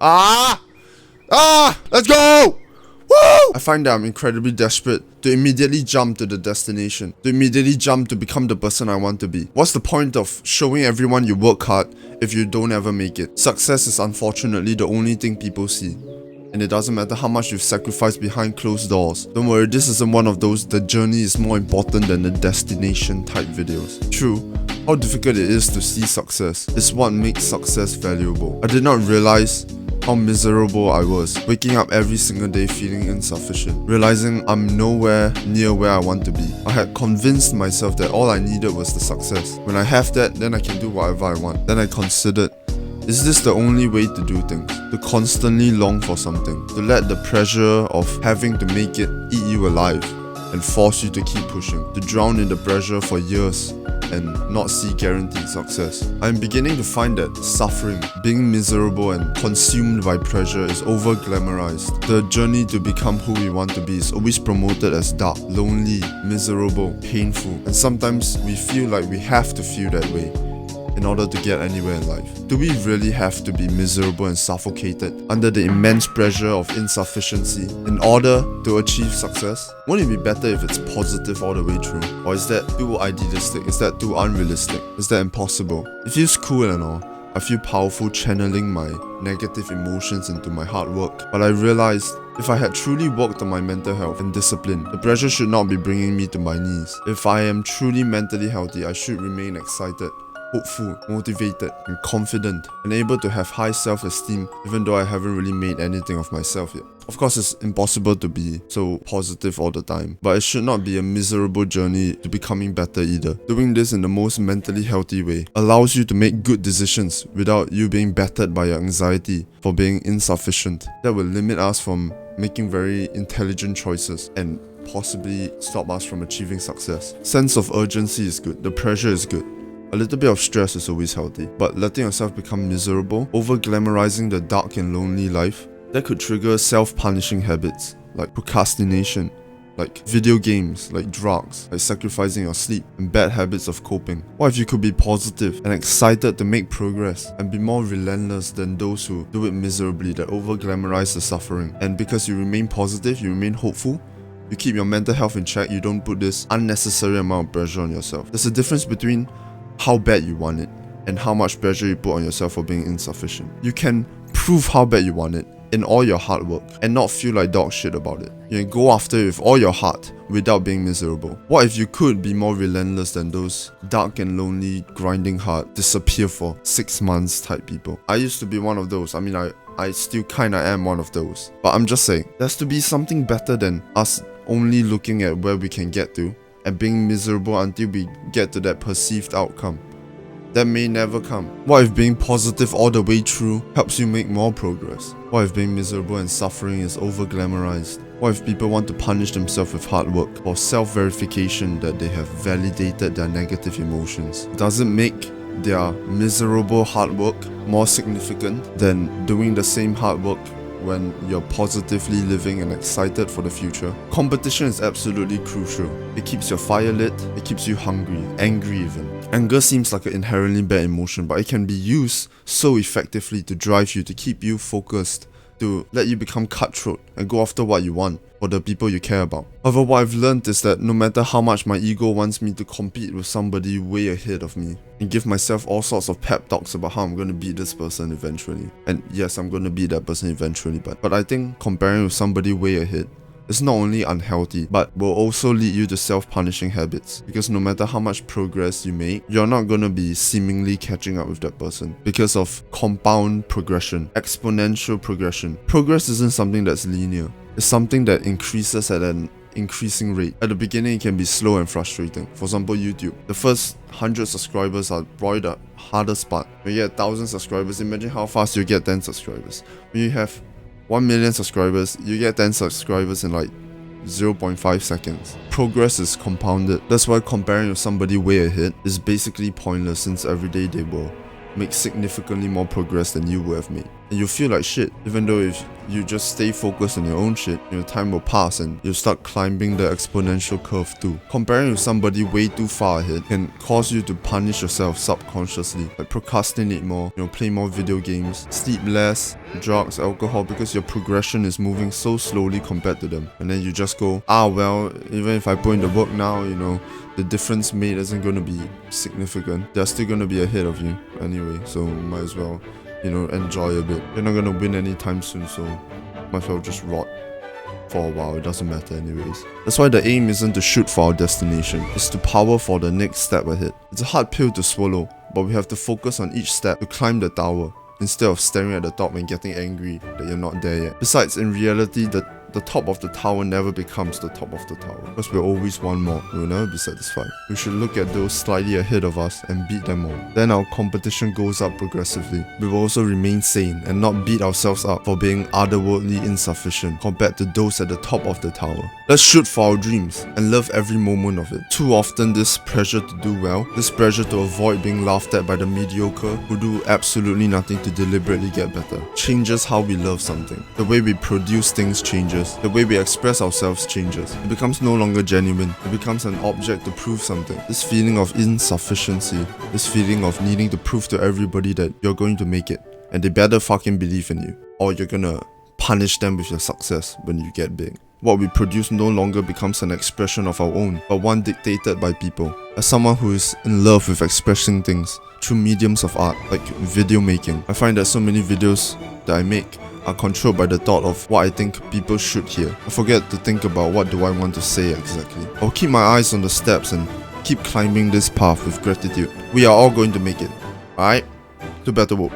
Let's go! Woo! I find that I'm incredibly desperate to immediately jump to the destination, to immediately jump to become the person I want to be. What's the point of showing everyone you work hard if you don't ever make it? Success is unfortunately the only thing people see. And it doesn't matter how much you've sacrificed behind closed doors. Don't worry, this isn't one of those the journey is more important than the destination type videos. True, how difficult it is to see success is what makes success valuable. I did not realize how miserable I was, waking up every single day feeling insufficient, realizing I'm nowhere near where I want to be. I had convinced myself that all I needed was the success. When I have that, then I can do whatever I want. Then I considered, is this the only way to do things? To constantly long for something, to let the pressure of having to make it eat you alive and force you to keep pushing, to drown in the pressure for years and not see guaranteed success. I'm beginning to find that suffering, being miserable and consumed by pressure is over-glamorized. The journey to become who we want to be is always promoted as dark, lonely, miserable, painful, and sometimes we feel like we have to feel that way in order to get anywhere in life. Do we really have to be miserable and suffocated under the immense pressure of insufficiency in order to achieve success? Wouldn't it be better if it's positive all the way through? Or is that too idealistic? Is that too unrealistic? Is that impossible? It feels cool and all. I feel powerful channeling my negative emotions into my hard work. But I realized if I had truly worked on my mental health and discipline, the pressure should not be bringing me to my knees. If I am truly mentally healthy, I should remain excited, hopeful, motivated, and confident, and able to have high self-esteem even though I haven't really made anything of myself yet. Of course, it's impossible to be so positive all the time, but it should not be a miserable journey to becoming better either. Doing this in the most mentally healthy way allows you to make good decisions without you being battered by your anxiety for being insufficient. That will limit us from making very intelligent choices and possibly stop us from achieving success. Sense of urgency is good, the pressure is good. A little bit of stress is always healthy, but letting yourself become miserable, over-glamorizing the dark and lonely life, that could trigger self-punishing habits like procrastination, like video games, like drugs, like sacrificing your sleep, and bad habits of coping. What if you could be positive and excited to make progress and be more relentless than those who do it miserably, that over-glamorize the suffering? And because you remain positive, you remain hopeful, you keep your mental health in check, you don't put this unnecessary amount of pressure on yourself. There's a difference between how bad you want it and how much pressure you put on yourself for being insufficient. You can prove how bad you want it in all your hard work and not feel like dog shit about it. You can go after it with all your heart without being miserable. What if you could be more relentless than those dark and lonely, grinding hard, disappear for 6 months type people? I used to be one of those. I still kinda am one of those. But I'm just saying, there's to be something better than us only looking at where we can get to and being miserable until we get to that perceived outcome that may never come. What if being positive all the way through helps you make more progress? What if being miserable and suffering is over-glamorized? What if people want to punish themselves with hard work or self-verification that they have validated their negative emotions? Does it make their miserable hard work more significant than doing the same hard work when you're positively living and excited for the future? Competition is absolutely crucial. It keeps your fire lit, it keeps you hungry, angry even. Anger seems like an inherently bad emotion, but it can be used so effectively to drive you, to keep you focused, to let you become cutthroat and go after what you want for the people you care about. However, what I've learned is that no matter how much my ego wants me to compete with somebody way ahead of me and give myself all sorts of pep talks about how I'm going to beat this person eventually, and yes, I'm going to beat that person eventually, but I think comparing with somebody way ahead is not only unhealthy, but will also lead you to self-punishing habits. Because no matter how much progress you make, you're not going to be seemingly catching up with that person because of compound progression, exponential progression. Progress isn't something that's linear. It's something that increases at an increasing rate. At the beginning, it can be slow and frustrating. For example, YouTube. The first 100 subscribers are probably the hardest part. When you get 1,000 subscribers, imagine how fast you get 10 subscribers. When you have 1 million subscribers, you get 10 subscribers in like 0.5 seconds. Progress is compounded. That's why comparing with somebody way ahead is basically pointless, since every day they will make significantly more progress than you would have made. And you feel like shit, even though if you just stay focused on your own shit, time will pass and you'll start climbing the exponential curve too. Comparing with somebody way too far ahead can cause you to punish yourself subconsciously, like procrastinate more, play more video games, sleep less, drugs, alcohol, because your progression is moving so slowly compared to them. And then you just go, well, even if I put in the work now, the difference made isn't going to be significant. They're still going to be ahead of you anyway, so might as well, enjoy a bit. You're not going to win anytime soon, so might as well just rot for a while. It doesn't matter anyways. That's why the aim isn't to shoot for our destination, it's to power for the next step ahead. It's a hard pill to swallow, but we have to focus on each step to climb the tower, instead of staring at the top and getting angry that you're not there yet. Besides, in reality, the top of the tower never becomes the top of the tower, because we'll always want more. We'll never be satisfied. We should look at those slightly ahead of us and beat them all. Then our competition goes up progressively. We will also remain sane and not beat ourselves up for being otherworldly insufficient compared to those at the top of the tower. Let's shoot for our dreams and love every moment of it. Too often, this pressure to do well, this pressure to avoid being laughed at by the mediocre who do absolutely nothing to deliberately get better, changes how we love something. The way we produce things changes. The way we express ourselves changes. It becomes no longer genuine. It becomes an object to prove something. This feeling of insufficiency, this feeling of needing to prove to everybody that you're going to make it, and they better fucking believe in you, or you're gonna punish them with your success when you get big. What we produce no longer becomes an expression of our own, but one dictated by people. As someone who is in love with expressing things through mediums of art, like video making, I find that so many videos that I make are controlled by the thought of what I think people should hear. I forget to think about what do I want to say exactly. I'll keep my eyes on the steps and keep climbing this path with gratitude. We are all going to make it. Alright? Do better work.